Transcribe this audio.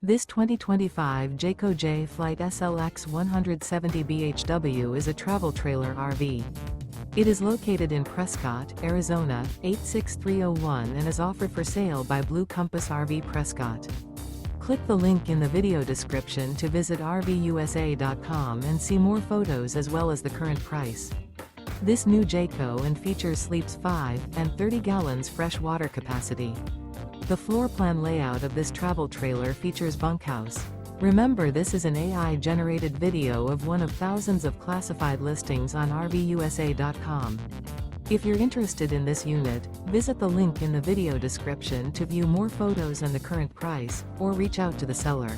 This 2025 Jayco Jay Flight SLX 170 bhw is a travel trailer RV. It is located in Prescott, Arizona, 86301 and is offered for sale by Blue Compass RV Prescott. Click the link in the video description to visit RVUSA.com and see more photos as well as the current price. This new Jayco and features sleeps 5 and 30 gallons fresh water capacity. The floor plan layout of this travel trailer features bunkhouse. Remember, this is an AI-generated video of one of thousands of classified listings on RVUSA.com. If you're interested in this unit, visit the link in the video description to view more photos and the current price, or reach out to the seller.